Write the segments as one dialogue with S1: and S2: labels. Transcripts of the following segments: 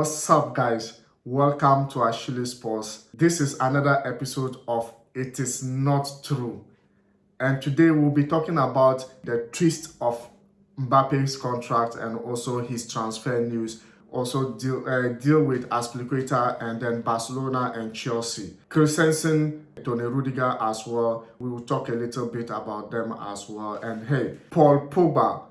S1: What's up, guys? Welcome to Ashile Sports. This is another episode of It Is Not True. And today we'll be talking about the twist of Mbappe's contract and also his transfer news. Also deal with Azpilicueta and then Barcelona and Chelsea. Christensen, Tony Rudiger as well. We will talk a little bit about them as well. And hey, Paul Pogba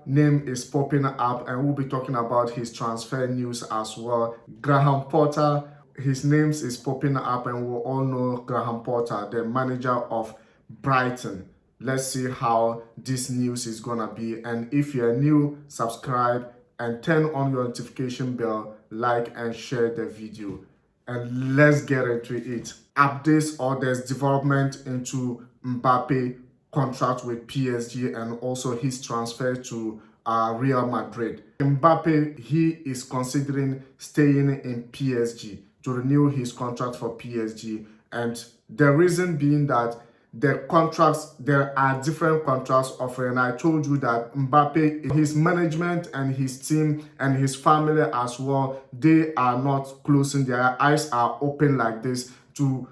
S1: name is popping up and we'll be talking about his transfer news as well. Graham Potter, his name is popping up and we all know Graham Potter, the manager of Brighton. Let's see how this news is gonna be. And if you're new, subscribe and turn on your notification bell, like and share the video. And let's get into it. Updates or there's development into Mbappé contract with PSG and also his transfer to Real Madrid. Mbappé, he is considering staying in PSG to renew his contract for PSG, and the reason being that there are different contracts offered, and I told you that Mbappé, his management and his team and his family as well, they are not closing their eyes, are open like this to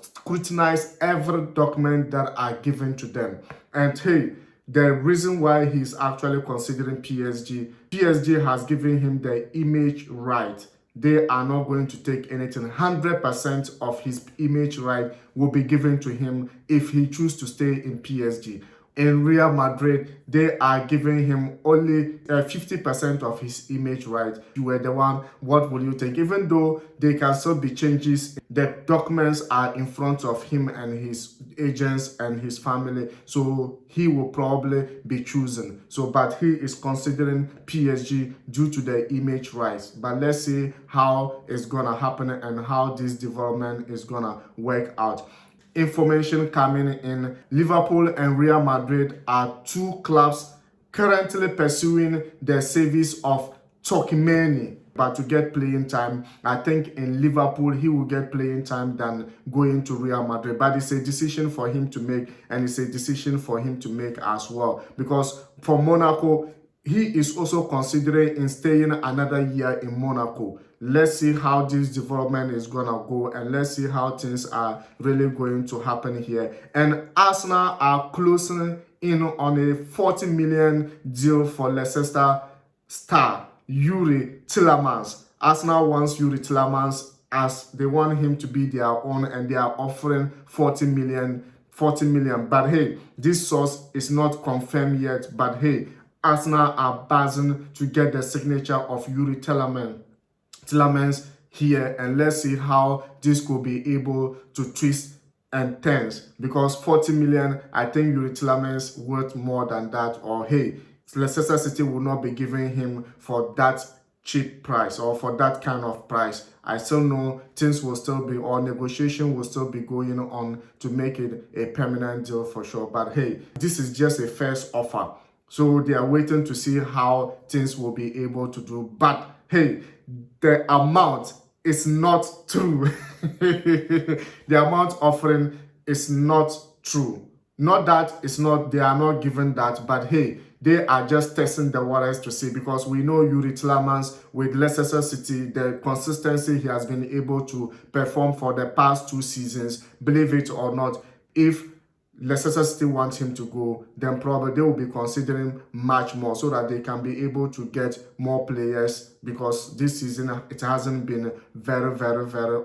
S1: scrutinize every document that are given to them. And hey, the reason why he's actually considering PSG has given him the image right. They are not going to take anything. 100% of his image right will be given to him if he chooses to stay in PSG. In Real Madrid, they are giving him only 50% of his image right. You were the one, what will you take? Even though there can still be changes, the documents are in front of him and his agents and his family. So he will probably be chosen. But he is considering PSG due to the image rights. But let's see how it's gonna happen and how this development is gonna work out. Information coming in: Liverpool and Real Madrid are two clubs currently pursuing the service of Tchouaméni. But to get playing time, I think in Liverpool he will get playing time than going to Real Madrid. But it's a decision for him to make, and it's a decision for him to make as well. Because for Monaco, he is also considering in staying another year in Monaco. Let's see how this development is gonna go, and let's see how things are really going to happen here. And Arsenal are closing in on a 40 million deal for Leicester star Youri Tielemans. Arsenal wants Youri Tielemans as they want him to be their own, and they are offering 40 million. But hey, this source is not confirmed yet. But hey, Arsenal are buzzing to get the signature of Youri Tielemans here, and let's see how this could be able to twist and turns, because 40 million, I think Youri Tielemans worth more than that. Or hey, Leicester City will not be giving him for that cheap price or for that kind of price. I still know things will still be, or negotiation will still be going on to make it a permanent deal for sure. But hey, this is just a first offer. So they are waiting to see how things will be able to do. But hey, the amount is not true. The amount offering is not true. Not that it's not, they are not given that, but hey, they are just testing the waters to see, because we know Youri Tielemans with Leicester City, the consistency he has been able to perform for the past 2 seasons. Believe it or not, if Leicester City want him to go, then probably they will be considering much more so that they can be able to get more players, because this season it hasn't been very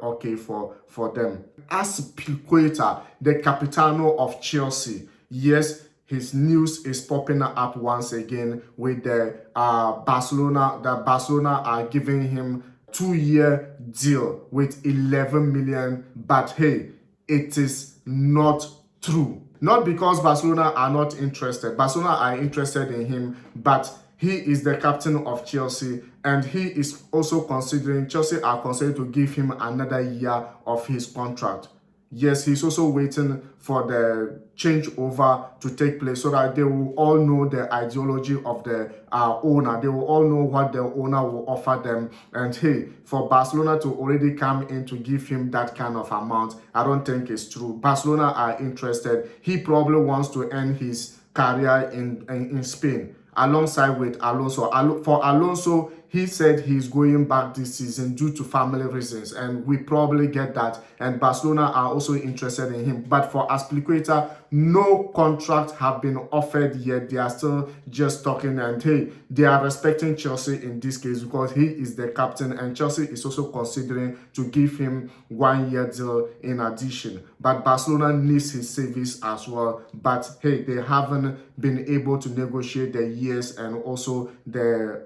S1: okay for them. Azpilicueta, the Capitano of Chelsea, yes, his news is popping up once again with the Barcelona. That Barcelona are giving him 2-year deal with 11 million. But hey, it is not true. Not because Barcelona are not interested. Barcelona are interested in him, but he is the captain of Chelsea, and he is also considering, Chelsea are considering to give him another year of his contract. Yes, he's also waiting for the changeover to take place so that they will all know the ideology of the owner. They will all know what the owner will offer them. And hey, for Barcelona to already come in to give him that kind of amount, I don't think it's true. Barcelona are interested. He probably wants to end his career in Spain alongside with Alonso. For Alonso, he said he's going back this season due to family reasons, and we probably get that. And Barcelona are also interested in him. But for Azpilicueta, no contract have been offered yet. They are still just talking, and hey, they are respecting Chelsea in this case because he is the captain, and Chelsea is also considering to give him 1 year deal in addition. But Barcelona needs his service as well. But hey, they haven't been able to negotiate the years and also the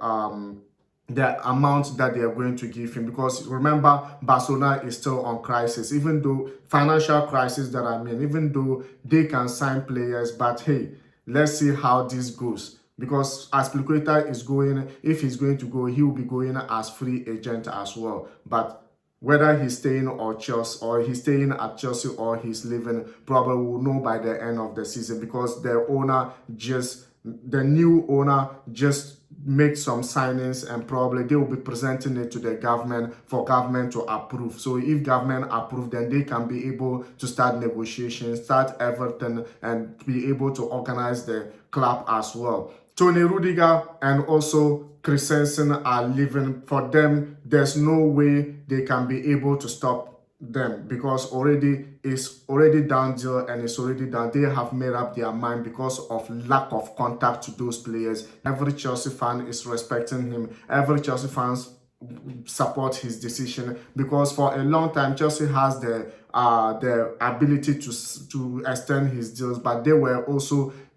S1: amount that they are going to give him, because remember, Barcelona is still on crisis, even though financial crisis that I mean, even though they can sign players. But hey, let's see how this goes, because Azpilicueta is going, if he's going to go, he will be going as free agent as well. But whether he's staying or Chelsea, or he's staying at Chelsea or he's leaving, probably will know by the end of the season, because the new owner just make some signings, and probably they will be presenting it to the government for government to approve. So if government approve, then they can be able to start negotiations, start everything, and be able to organize the club as well. Tony Rudiger and also Christensen are leaving. For them, there's no way they can be able to stop them, because it's already down deal, and it's already done. They have made up their mind because of lack of contact to those players. Every Chelsea fan is respecting him. Every Chelsea fan support his decision, because for a long time Chelsea has the ability to extend his deals, but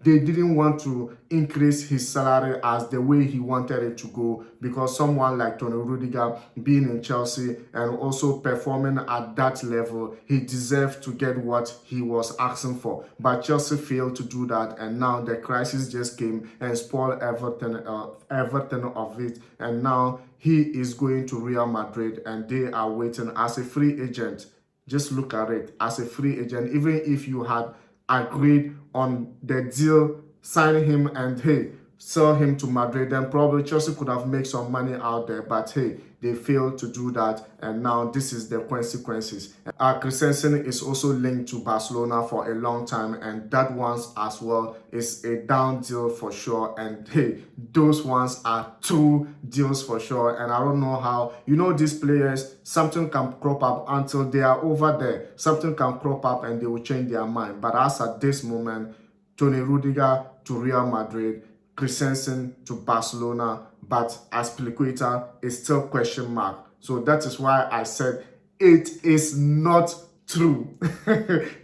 S1: they didn't want to increase his salary as the way he wanted it to go, because someone like Tony Rudiger being in Chelsea and also performing at that level, he deserved to get what he was asking for. But Chelsea failed to do that, and now the crisis just came and spoiled everything of it, and now he is going to Real Madrid, and they are waiting as a free agent. Just look at it, as a free agent. Even if you had agreed on the deal, sign him and hey, sell him to Madrid, then probably Chelsea could have made some money out there. But hey, they failed to do that, and now this is the consequences. Christensen is also linked to Barcelona for a long time, and that one's as well is a down deal for sure. And hey, those ones are two deals for sure. And I don't know how, these players, something can crop up until they are over there. Something can crop up and they will change their mind. But as at this moment, Tony Rudiger to Real Madrid, Christensen to Barcelona, but Azpilicueta is still question mark. So that is why I said it is not true.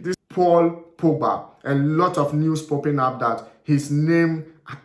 S1: This Paul Pogba, a lot of news popping up that his name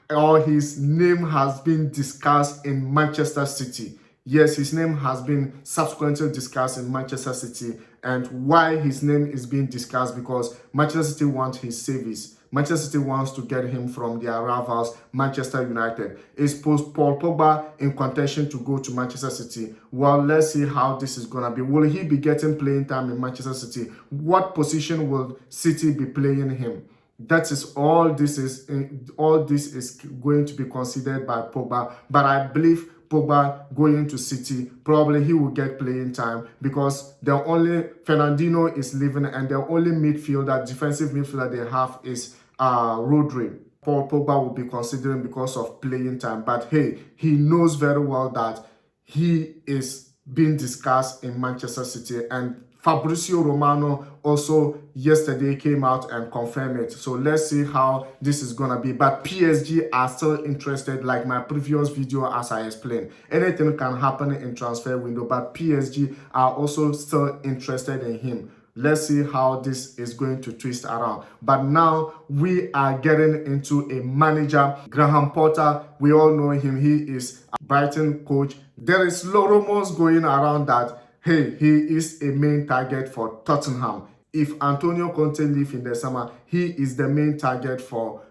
S1: has been discussed in Manchester City. Yes, his name has been subsequently discussed in Manchester City. And why his name is being discussed? Because Manchester City wants his service. Manchester City wants to get him from their rivals, Manchester United. Is Paul Pogba in contention to go to Manchester City? Well, let's see how this is going to be. Will he be getting playing time in Manchester City? What position will City be playing him? That is all this is going to be considered by Pogba. But I believe Pogba going to City, probably he will get playing time, because the only Fernandinho is leaving, and the only defensive midfielder they have is Rodri. Paul Pogba will be considering because of playing time. But hey, he knows very well that he is being discussed in Manchester City, and Fabrizio Romano also yesterday came out and confirmed it. So let's see how this is gonna be. But PSG are still interested, like my previous video as I explained. Anything can happen in transfer window, but PSG are also still interested in him. Let's see how this is going to twist around. But now we are getting into a manager, Graham Potter. We all know him. He is a Brighton coach. There is rumors going around that hey, he is a main target for Tottenham. If Antonio Conte leaves in the summer, he is the main target for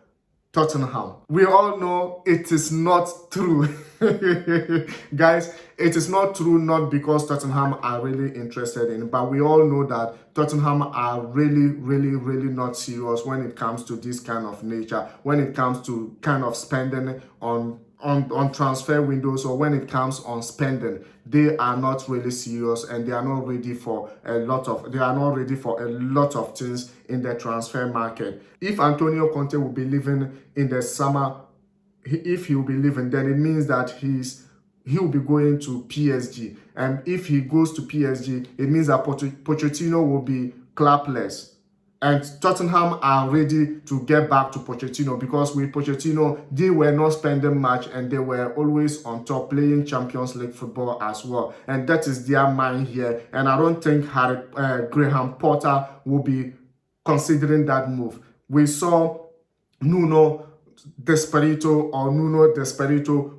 S1: Tottenham. We all know it is not true. Guys, it is not true, not because Tottenham are really interested in, but we all know that Tottenham are really not serious when it comes to this kind of nature, when it comes to kind of spending on transfer windows, or when it comes on spending. They are not really serious, and they are not ready for a lot of things in the transfer market. If Antonio Conte will be leaving in the summer, if he will be leaving, then it means that he's he will be going to PSG. And if he goes to PSG, it means that Pochettino will be clubless. And Tottenham are ready to get back to Pochettino, because with Pochettino, they were not spending much and they were always on top, playing Champions League football as well. And that is their mind here. And I don't think Graham Potter will be considering that move. We saw Nuno Desperito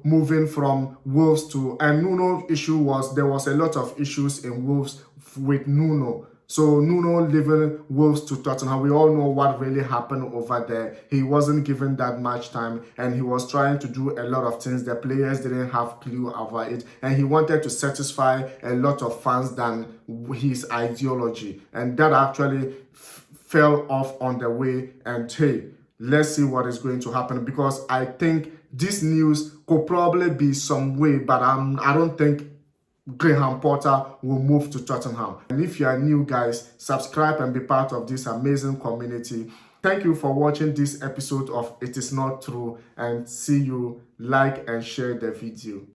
S1: moving from Wolves to, and Nuno issue was, there was a lot of issues in Wolves with Nuno. So Nuno leaving Wolves to Tottenham, we all know what really happened over there. He wasn't given that much time and he was trying to do a lot of things. The players didn't have clue about it, and he wanted to satisfy a lot of fans than his ideology, and that actually fell off on the way. And hey, let's see what is going to happen, because I think this news could probably be some way, but I don't think Graham Potter will move to Tottenham. And if you are new, guys, subscribe and be part of this amazing community. Thank you for watching this episode of It Is Not True, and see you. Like and share the video.